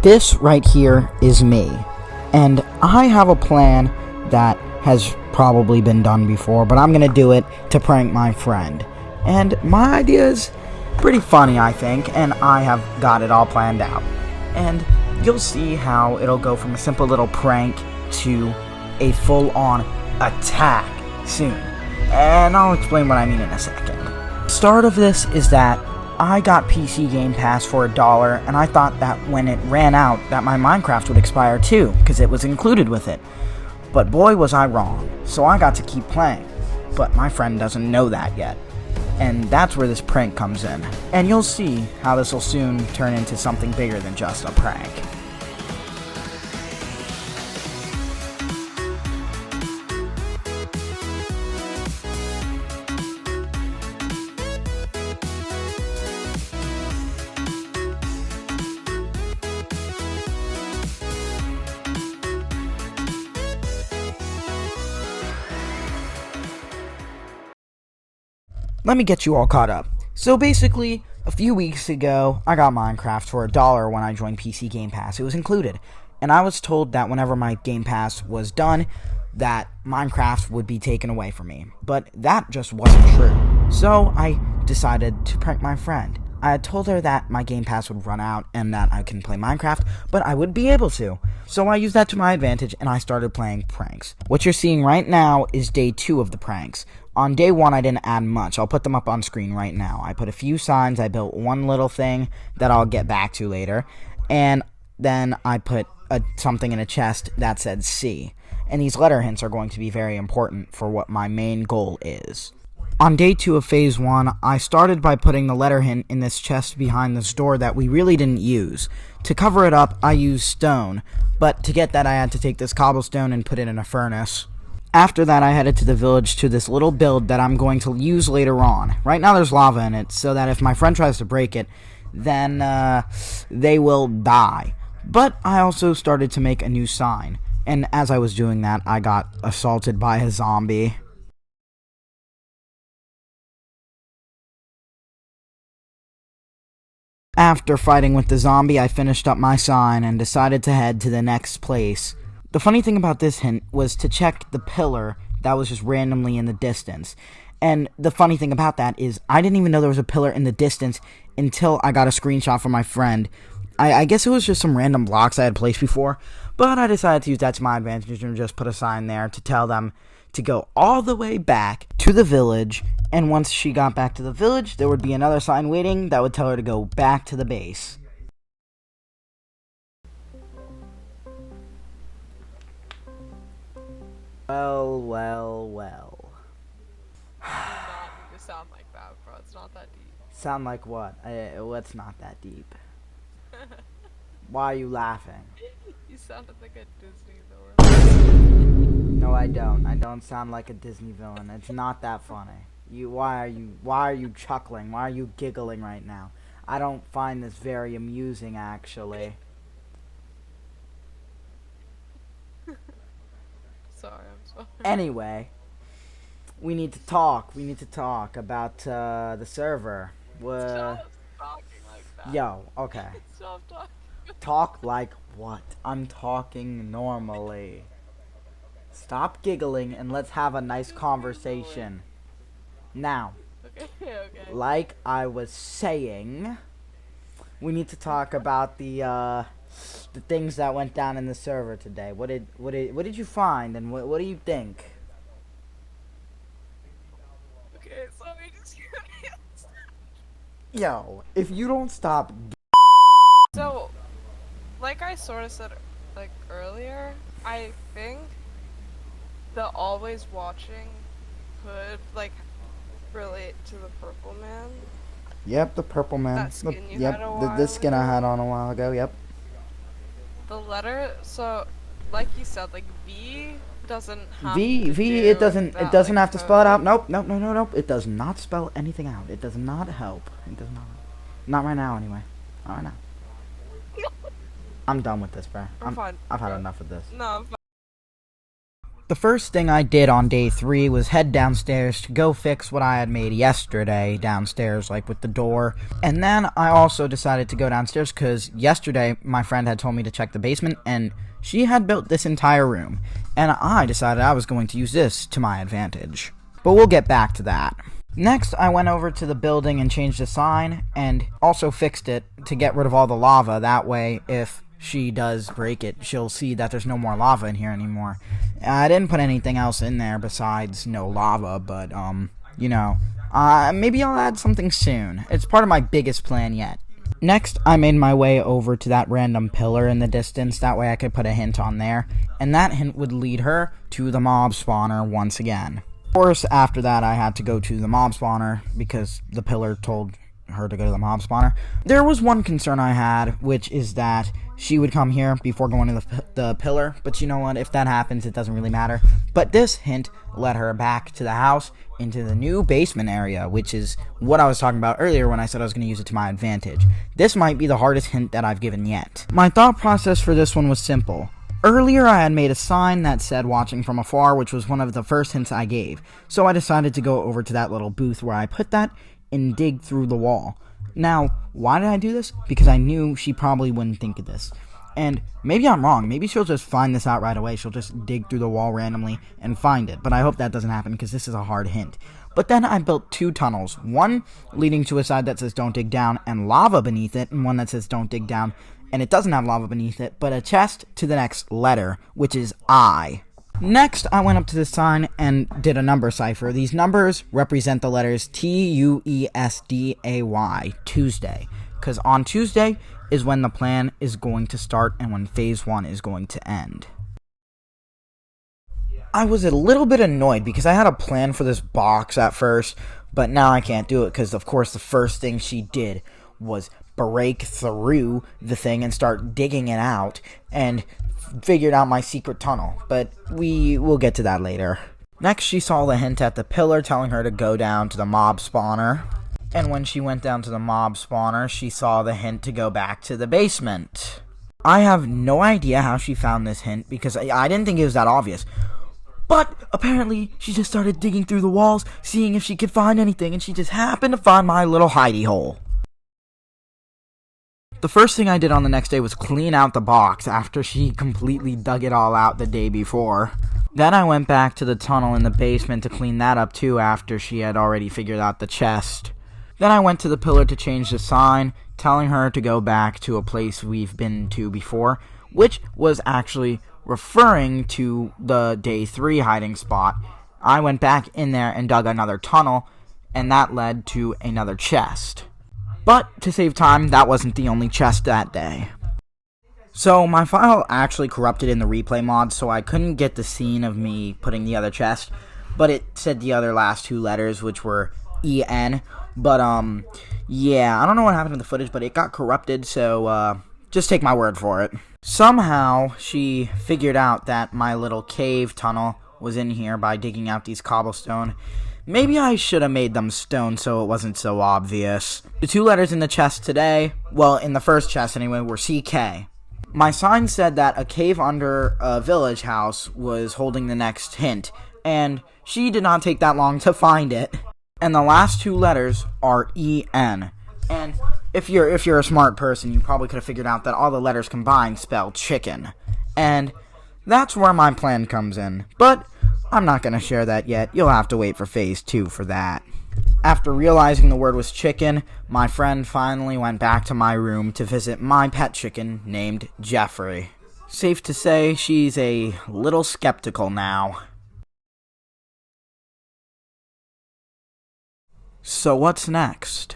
This right here is me, and I have a plan that has probably been done before, but I'm gonna do it to prank my friend. And my idea is pretty funny, I think, and I have got it all planned out. And you'll see how it'll go from a simple little prank to a full-on attack soon. And I'll explain what I mean in a second. The start of this is that I got PC Game Pass for $1, and I thought that when it ran out that my Minecraft would expire too, because it was included with it. But boy was I wrong, so I got to keep playing. But my friend doesn't know that yet. And that's where this prank comes in. And you'll see how this will soon turn into something bigger than just a prank. Let me get you all caught up. So basically, a few weeks ago, I got Minecraft for $1 when I joined PC Game Pass. It was included. And I was told that whenever my Game Pass was done, that Minecraft would be taken away from me. But that just wasn't true. So I decided to prank my friend. I had told her that my Game Pass would run out and that I can play Minecraft, but I would be able to. So I used that to my advantage and I started playing pranks. What you're seeing right now is day 2 of the pranks. On day 1, I didn't add much. I'll put them up on screen right now. I put a few signs. I built one little thing that I'll get back to later. And then I put something in a chest that said C. And these letter hints are going to be very important for what my main goal is. On day 2 of phase 1, I started by putting the letter hint in this chest behind this door that we really didn't use. To cover it up, I used stone. But to get that, I had to take this cobblestone and put it in a furnace. After that, I headed to the village to this little build that I'm going to use later on. Right now there's lava in it, so that if my friend tries to break it, then they will die. But I also started to make a new sign, and as I was doing that, I got assaulted by a zombie. After fighting with the zombie, I finished up my sign and decided to head to the next place. The funny thing about this hint was to check the pillar that was just randomly in the distance. And the funny thing about that is I didn't even know there was a pillar in the distance until I got a screenshot from my friend. I guess it was just some random blocks I had placed before, but I decided to use that to my advantage and just put a sign there to tell them to go all the way back to the village, and once she got back to the village, there would be another sign waiting that would tell her to go back to the base. Well. You sound like that, bro. It's not that deep. Sound like what? What's not that deep? Why are you laughing? You sounded like a Disney villain. No, I don't. I don't sound like a Disney villain. It's not that funny. Why are you chuckling? Why are you giggling right now? I don't find this very amusing, actually. Sorry, I'm sorry. Anyway, we need to talk. We need to talk about the server. Stop talking like that. Yo, okay. Stop talking. Talk like what? I'm talking normally. Stop giggling and let's have a nice conversation. Now, Okay. like I was saying, we need to talk about the things that went down in the server today. What did you find, and what do you think? Okay, so we just Yo, if you don't stop. So, like I sort of said like earlier, I think the always watching could like relate to the purple man. Yep, the purple man. That skin you had a while the skin I ago. had on a while ago. Yep. The letter, so like you said, like V doesn't have V. to do It doesn't that, have like, to spell it out. Nope. It does not spell anything out. It does not help. It does not. Not right now, anyway. Not right now. I'm done with this, bro. I'm fine. I've had enough of this. No, I'm fine. The first thing I did on day 3 was head downstairs to go fix what I had made yesterday downstairs, like with the door. And then I also decided to go downstairs because yesterday my friend had told me to check the basement and she had built this entire room. And I decided I was going to use this to my advantage. But we'll get back to that. Next, I went over to the building and changed the sign and also fixed it to get rid of all the lava. That way, if she does break it, she'll see that there's no more lava in here anymore. I didn't put anything else in there besides no lava, but, maybe I'll add something soon. It's part of my biggest plan yet. Next, I made my way over to that random pillar in the distance. That way I could put a hint on there, and that hint would lead her to the mob spawner once again. Of course, after that, I had to go to the mob spawner because the pillar told her to go to the mob spawner. There was one concern I had, which is that she would come here before going to the pillar, but you know what, if that happens, it doesn't really matter. But this hint led her back to the house into the new basement area, which is what I was talking about earlier when I said I was going to use it to my advantage. This might be the hardest hint that I've given yet. My thought process for this one was simple. Earlier, I had made a sign that said watching from afar, which was one of the first hints I gave, so I decided to go over to that little booth where I put that and dig through the wall. Now, why did I do this? Because I knew she probably wouldn't think of this. And maybe I'm wrong. Maybe she'll just find this out right away. She'll just dig through the wall randomly and find it. But I hope that doesn't happen because this is a hard hint. But then I built 2 tunnels. One leading to a side that says don't dig down and lava beneath it, and one that says don't dig down and it doesn't have lava beneath it, but a chest to the next letter, which is I. Next, I went up to the sign and did a number cipher. These numbers represent the letters Tuesday, Tuesday. Because on Tuesday is when the plan is going to start and when phase 1 is going to end. I was a little bit annoyed because I had a plan for this box at first, but now I can't do it because, of course, the first thing she did was break through the thing and start digging it out and figured out my secret tunnel, but we will get to that later. Next, she saw the hint at the pillar telling her to go down to the mob spawner, and when she went down to the mob spawner, she saw the hint to go back to the basement. I have no idea how she found this hint because I didn't think it was that obvious, but apparently she just started digging through the walls, seeing if she could find anything, and she just happened to find my little hidey hole. The first thing I did on the next day was clean out the box after she completely dug it all out the day before. Then I went back to the tunnel in the basement to clean that up too after she had already figured out the chest. Then I went to the pillar to change the sign, telling her to go back to a place we've been to before, which was actually referring to the day 3 hiding spot. I went back in there and dug another tunnel, and that led to another chest. But, to save time, that wasn't the only chest that day. So, my file actually corrupted in the replay mod, so I couldn't get the scene of me putting the other chest, but it said the other last 2 letters, which were EN, but, yeah, I don't know what happened to the footage, but it got corrupted, so, just take my word for it. Somehow, she figured out that my little cave tunnel was in here by digging out these cobblestone. Maybe I should have made them stone so it wasn't so obvious. The 2 letters in the chest today, well, in the first chest anyway, were CK. My sign said that a cave under a village house was holding the next hint, and she did not take that long to find it. And the last 2 letters are EN. And if you're a smart person, you probably could have figured out that all the letters combined spell chicken. And that's where my plan comes in. But I'm not going to share that yet. You'll have to wait for phase 2 for that. After realizing the word was chicken, my friend finally went back to my room to visit my pet chicken named Jeffrey. Safe to say, she's a little skeptical now. So what's next?